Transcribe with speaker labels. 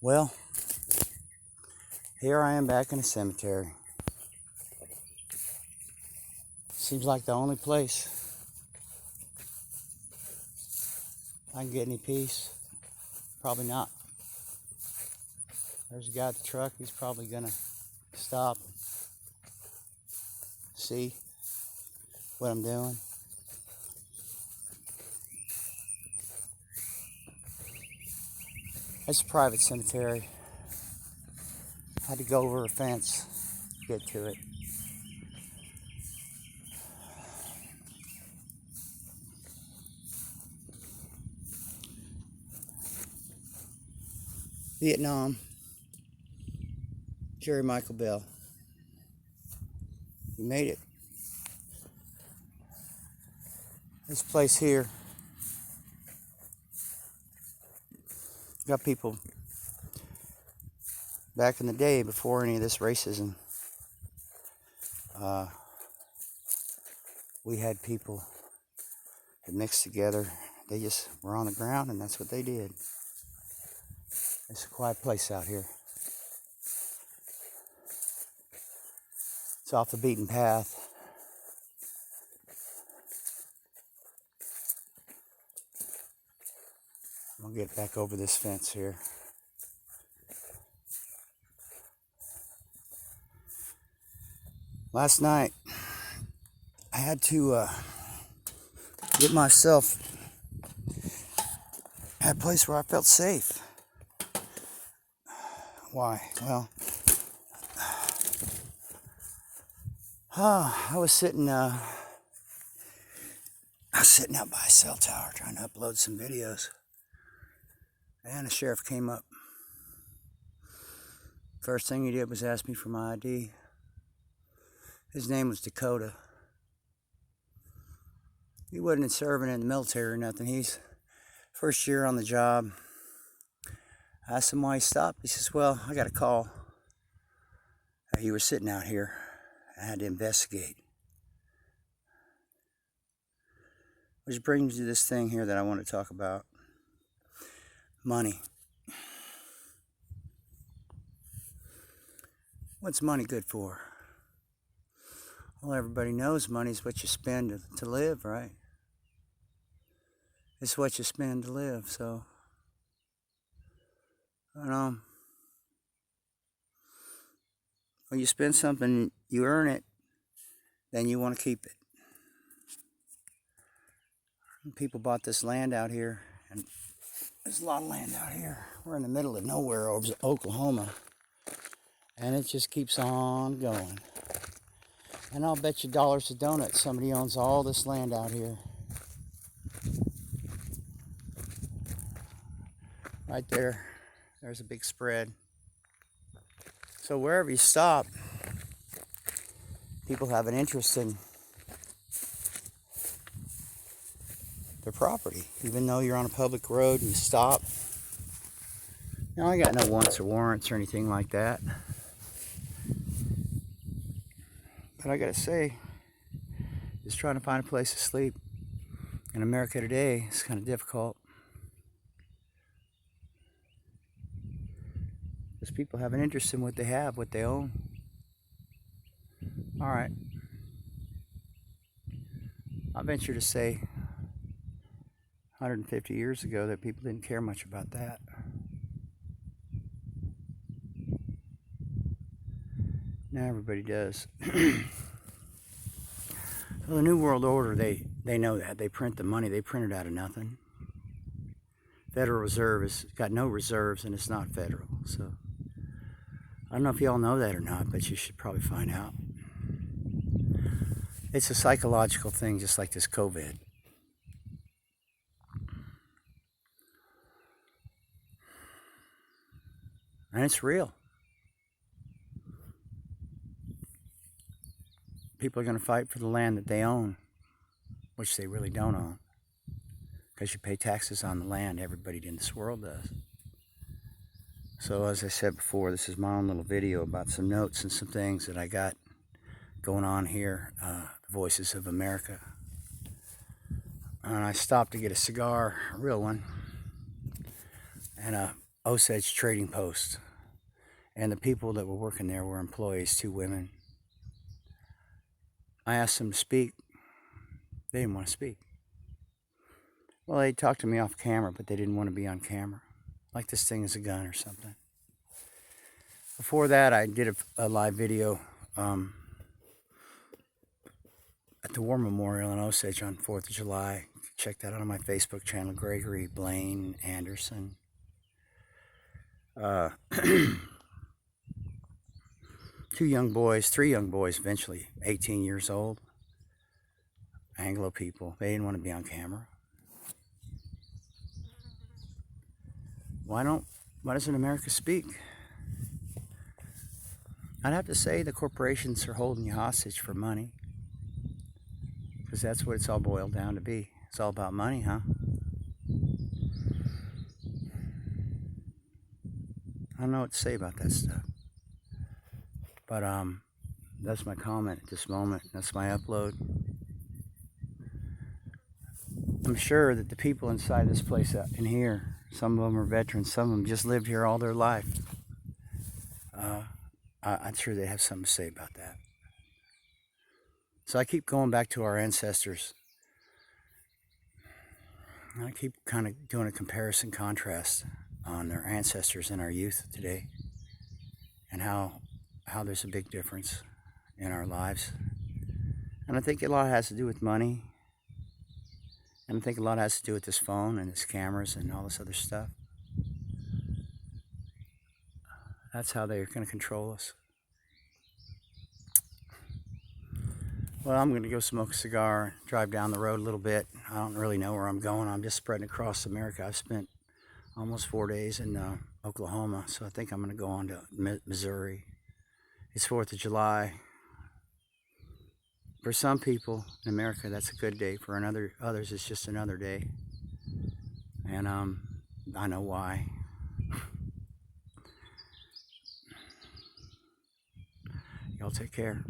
Speaker 1: Well, here I am back in a cemetery. Seems like the only place I can get any peace. Probably not. There's a guy at the truck. He's probably gonna stop, see what I'm doing. It's a private cemetery. I had to go over a fence to get to it. Vietnam, Jerry Michael Bell. He made it. This place here got people back in the day before any of this racism. We had people that mixed together. They just were on the ground and that's what they did. It's a quiet place out here. It's off the beaten path. I'm gonna get back over this fence here. Last night, I had to get myself at a place where I felt safe. Why? Well, I was sitting out by a cell tower trying to upload some videos, and a sheriff came up. First thing he did was ask me for my ID. His name was Dakota. He wasn't serving in the military or nothing. He's first year on the job. I asked him why he stopped. He says, well, I got a call. He was sitting out here. I had to investigate. Which brings me to this thing here that I want to talk about. Money. What's money good for? Well, everybody knows money's what you spend to live, right? It's what you spend to live, so when you spend something, you earn it, then you want to keep it. People bought this land out here, and there's a lot of land out here. We're in the middle of nowhere over Oklahoma, and it just keeps on going. And I'll bet you dollars to donuts somebody owns all this land out here. Right there, there's a big spread. So wherever you stop, people have an interest in their property. Even though you're on a public road and you stop. Now, I got no wants or warrants or anything like that. But I gotta say, just trying to find a place to sleep in America today is kind of difficult. Because people have an interest in what they have, what they own. All right. I venture to say 150 years ago that people didn't care much about that. Now everybody does. Well, the New World Order, they know that. They print the money. They print it out of nothing. Federal Reserve has got no reserves, and it's not federal. So I don't know if y'all know that or not, but you should probably find out. It's a psychological thing, just like this COVID. And it's real. People are going to fight for the land that they own, which they really don't own. Because you pay taxes on the land, everybody in this world does. So as I said before, this is my own little video about some notes and some things that I got going on here, the Voices of America. And I stopped to get a cigar, a real one, and a Osage Trading Post. And the people that were working there were employees, 2 women. I asked them to speak. They didn't want to speak. Well, they talked to me off camera, but they didn't want to be on camera. Like this thing is a gun or something. Before that, I did a live video at the War Memorial in Osage on 4th of July. Check that out on my Facebook channel, Gregory Blaine Anderson. 3 young boys eventually, 18 years old, Anglo people. They didn't want to be on camera. Why doesn't America speak? I'd have to say the corporations are holding you hostage for money. Because that's what it's all boiled down to be. It's all about money, huh? I don't know what to say about that stuff. But that's my comment at this moment. That's my upload. I'm sure that the people inside this place in here, some of them are veterans, some of them just lived here all their life. I'm sure they have something to say about that. So I keep going back to our ancestors. I keep kind of doing a comparison contrast on our ancestors and our youth today, and how there's a big difference in our lives. And I think a lot has to do with money, and I think a lot has to do with this phone and this cameras and all this other stuff. That's how they're going to control us. Well, I'm going to go smoke a cigar, drive down the road a little bit. I don't really know where I'm going. I'm just spreading across America. I've spent almost 4 days in Oklahoma, so I think I'm going to go on to Missouri. It's 4th of July. For some people in America, that's a good day. For others, it's just another day. And I know why. Y'all take care.